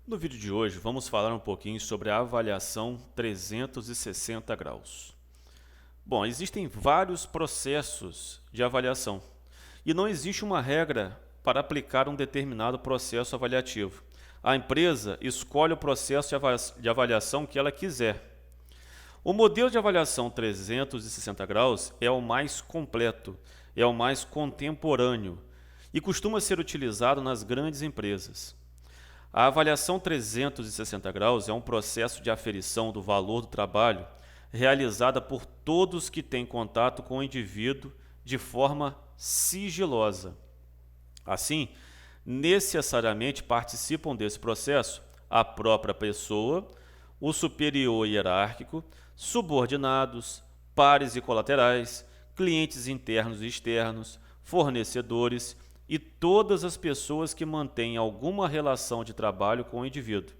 No vídeo de hoje, vamos falar um pouquinho sobre a avaliação 360 graus. Bom, existem vários processos de avaliação e não existe uma regra para aplicar um determinado processo avaliativo. A empresa escolhe o processo de avaliação que ela quiser. O modelo de avaliação 360 graus é o mais completo, é o mais contemporâneo e costuma ser utilizado nas grandes empresas. A avaliação 360 graus é um processo de aferição do valor do trabalho realizada por todos que têm contato com o indivíduo de forma sigilosa. Assim, necessariamente participam desse processo a própria pessoa, o superior hierárquico, subordinados, pares e colaterais, clientes internos e externos, fornecedores e todas as pessoas que mantêm alguma relação de trabalho com o indivíduo.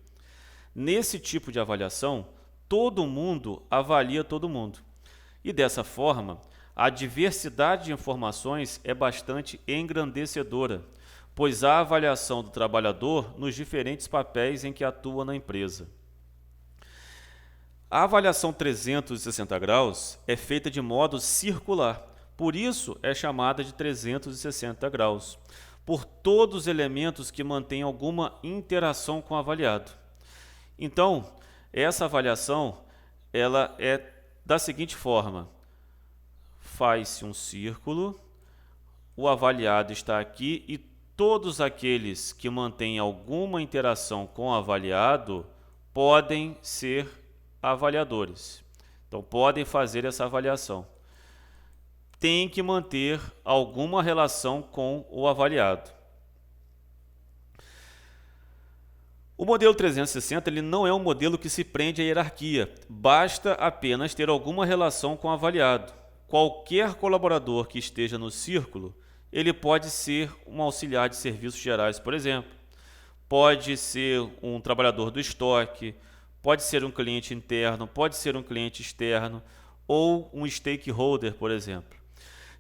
Nesse tipo de avaliação, todo mundo avalia todo mundo. E dessa forma, a diversidade de informações é bastante engrandecedora, pois há avaliação do trabalhador nos diferentes papéis em que atua na empresa. A avaliação 360 graus é feita de modo circular, por isso é chamada de 360 graus, por todos os elementos que mantêm alguma interação com o avaliado. Então, essa avaliação ela é da seguinte forma: faz-se um círculo, o avaliado está aqui e todos aqueles que mantêm alguma interação com o avaliado podem ser avaliadores. Então, podem fazer essa avaliação. Tem que manter alguma relação com o avaliado. O modelo 360 ele não é um modelo que se prende à hierarquia, basta apenas ter alguma relação com o avaliado. Qualquer colaborador que esteja no círculo, ele pode ser um auxiliar de serviços gerais, por exemplo, pode ser um trabalhador do estoque, pode ser um cliente interno, pode ser um cliente externo ou um stakeholder, por exemplo.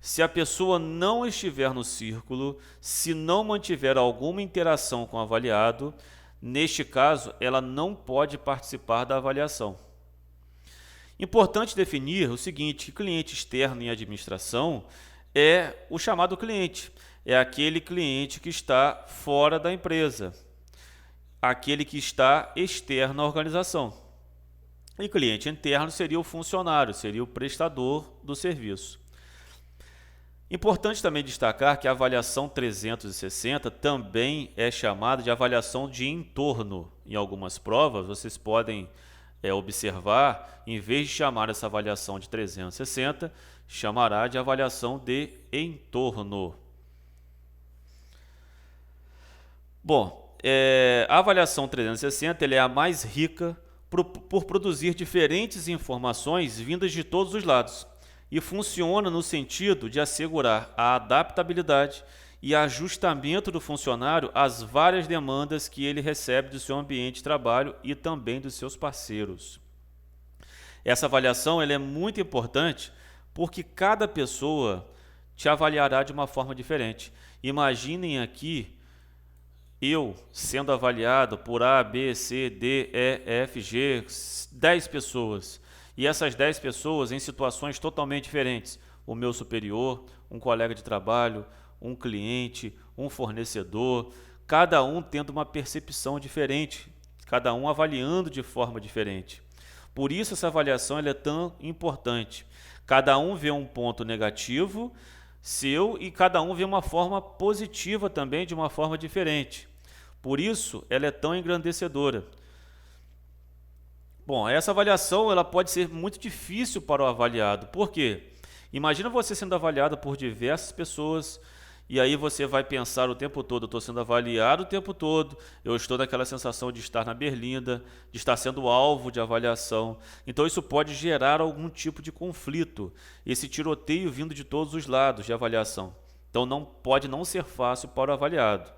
Se a pessoa não estiver no círculo, se não mantiver alguma interação com o avaliado, neste caso, ela não pode participar da avaliação. Importante definir o seguinte: cliente externo em administração é o chamado cliente, é aquele cliente que está fora da empresa, aquele que está externo à organização. E cliente interno seria o funcionário, seria o prestador do serviço. Importante também destacar que a avaliação 360 também é chamada de avaliação de entorno. Em algumas provas, vocês podem observar, em vez de chamar essa avaliação de 360, chamará de avaliação de entorno. Bom, a avaliação 360 é a mais rica por produzir diferentes informações vindas de todos os lados e funciona no sentido de assegurar a adaptabilidade e ajustamento do funcionário às várias demandas que ele recebe do seu ambiente de trabalho e também dos seus parceiros. Essa avaliação ela é muito importante porque cada pessoa te avaliará de uma forma diferente. Imaginem aqui eu sendo avaliado por A, B, C, D, E, F, G, 10 pessoas. E essas 10 pessoas em situações totalmente diferentes. O meu superior, um colega de trabalho, um cliente, um fornecedor, cada um tendo uma percepção diferente, cada um avaliando de forma diferente. Por isso essa avaliação ela é tão importante. Cada um vê um ponto negativo seu e cada um vê uma forma positiva também, de uma forma diferente. Por isso ela é tão engrandecedora. Bom, essa avaliação ela pode ser muito difícil para o avaliado. Por quê? Imagina você sendo avaliado por diversas pessoas e aí você vai pensar o tempo todo: eu estou sendo avaliado o tempo todo, eu estou naquela sensação de estar na berlinda, de estar sendo alvo de avaliação. Então isso pode gerar algum tipo de conflito, esse tiroteio vindo de todos os lados de avaliação. Então pode não ser fácil para o avaliado.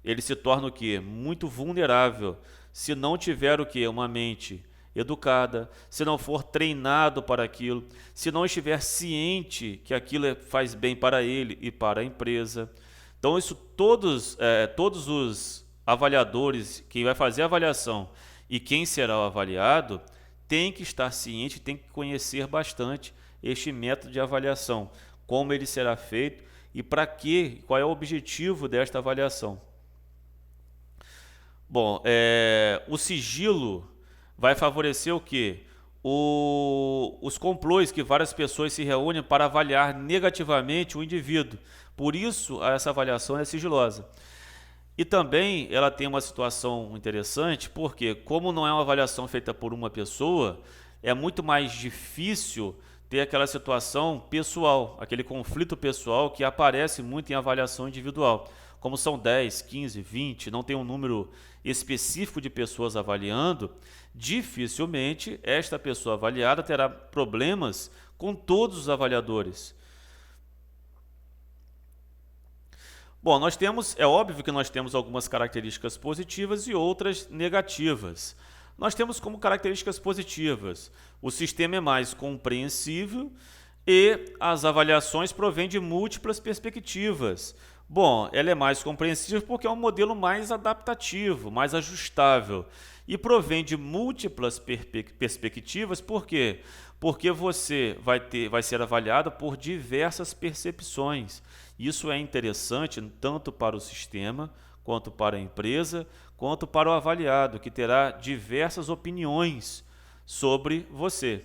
Ele se torna o quê? Muito vulnerável, se não tiver o quê? Uma mente educada, se não for treinado para aquilo, se não estiver ciente que aquilo faz bem para ele e para a empresa. Então, todos os avaliadores, quem vai fazer a avaliação e quem será o avaliado, tem que estar ciente, tem que conhecer bastante este método de avaliação, como ele será feito e para quê, qual é o objetivo desta avaliação. Bom, o sigilo vai favorecer o quê? Os complôs que várias pessoas se reúnem para avaliar negativamente o indivíduo. Por isso, essa avaliação é sigilosa. E também ela tem uma situação interessante, porque como não é uma avaliação feita por uma pessoa, é muito mais difícil ter aquela situação pessoal, aquele conflito pessoal que aparece muito em avaliação individual. Como são 10, 15, 20, não tem um número específico de pessoas avaliando, dificilmente esta pessoa avaliada terá problemas com todos os avaliadores. Bom, é óbvio que nós temos algumas características positivas e outras negativas. Nós temos como características positivas: o sistema é mais compreensível e as avaliações provêm de múltiplas perspectivas. Bom, ela é mais compreensível porque é um modelo mais adaptativo, mais ajustável. E provém de múltiplas perspectivas, por quê? Porque você vai ser avaliado por diversas percepções. Isso é interessante tanto para o sistema, quanto para a empresa, quanto para o avaliado, que terá diversas opiniões sobre você.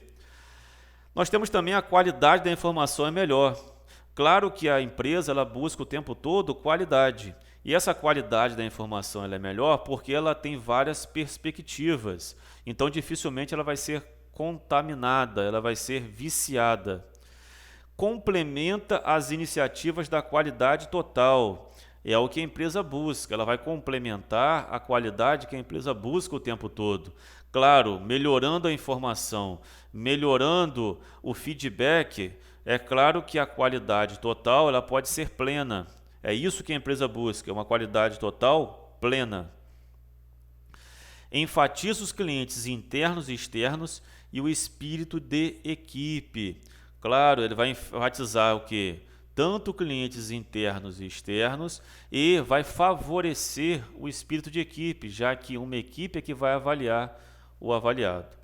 Nós temos também a qualidade da informação é melhor. Claro que a empresa ela busca o tempo todo qualidade. E essa qualidade da informação ela é melhor porque ela tem várias perspectivas. Então, dificilmente ela vai ser contaminada, ela vai ser viciada. Complementa as iniciativas da qualidade total. É o que a empresa busca, ela vai complementar a qualidade que a empresa busca o tempo todo. Claro, melhorando a informação, melhorando o feedback, é claro que a qualidade total ela pode ser plena. É isso que a empresa busca, uma qualidade total plena. Enfatiza os clientes internos e externos e o espírito de equipe. Claro, ele vai enfatizar o quê? Tanto clientes internos e externos e vai favorecer o espírito de equipe, já que uma equipe é que vai avaliar o avaliado.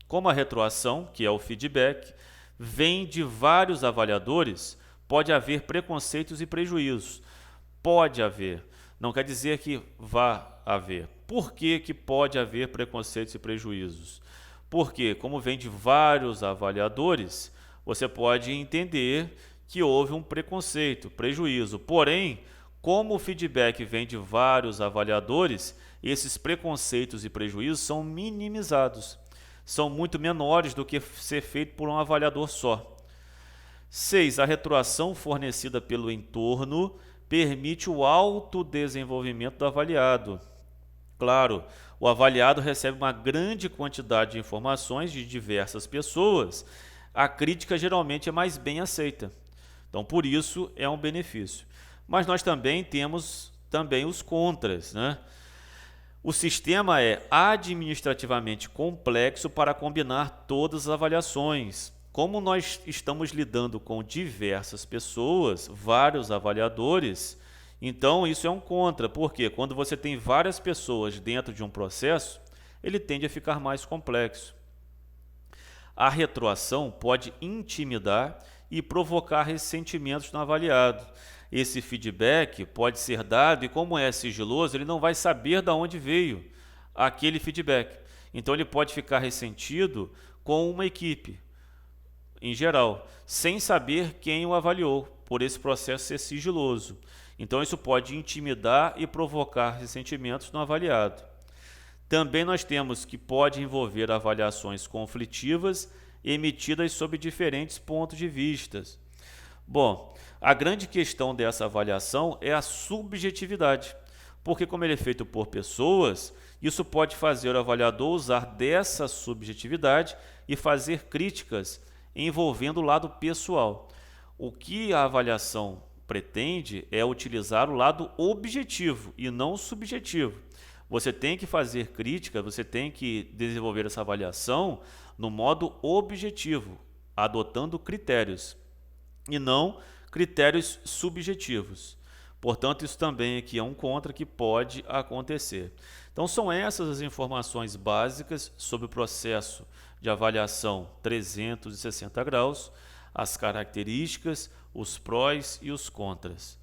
Como a retroação, que é o feedback, vem de vários avaliadores, pode haver preconceitos e prejuízos. Pode haver, não quer dizer que vá haver. Por que que pode haver preconceitos e prejuízos? Porque, como vem de vários avaliadores, você pode entender que houve um preconceito, prejuízo. Porém, como o feedback vem de vários avaliadores, esses preconceitos e prejuízos são minimizados. São muito menores do que ser feito por um avaliador só. 6. A retroação fornecida pelo entorno permite o autodesenvolvimento do avaliado. Claro, o avaliado recebe uma grande quantidade de informações de diversas pessoas. A crítica geralmente é mais bem aceita. Então, por isso, é um benefício. Mas nós também temos os contras, né? O sistema é administrativamente complexo para combinar todas as avaliações. Como nós estamos lidando com diversas pessoas, vários avaliadores, então isso é um contra, porque quando você tem várias pessoas dentro de um processo, ele tende a ficar mais complexo. A retroação pode intimidar e provocar ressentimentos no avaliado. Esse feedback pode ser dado e, como é sigiloso, ele não vai saber de onde veio aquele feedback. Então, ele pode ficar ressentido com uma equipe, em geral, sem saber quem o avaliou, por esse processo ser sigiloso. Então, isso pode intimidar e provocar ressentimentos no avaliado. Também nós temos que pode envolver avaliações conflitivas emitidas sob diferentes pontos de vista. Bom, a grande questão dessa avaliação é a subjetividade, porque como ele é feito por pessoas, isso pode fazer o avaliador usar dessa subjetividade e fazer críticas envolvendo o lado pessoal. O que a avaliação pretende é utilizar o lado objetivo e não subjetivo. Você tem que fazer crítica, você tem que desenvolver essa avaliação no modo objetivo, adotando critérios e não critérios subjetivos. Portanto, isso também aqui é um contra que pode acontecer. Então, são essas as informações básicas sobre o processo de avaliação 360 graus, as características, os prós e os contras.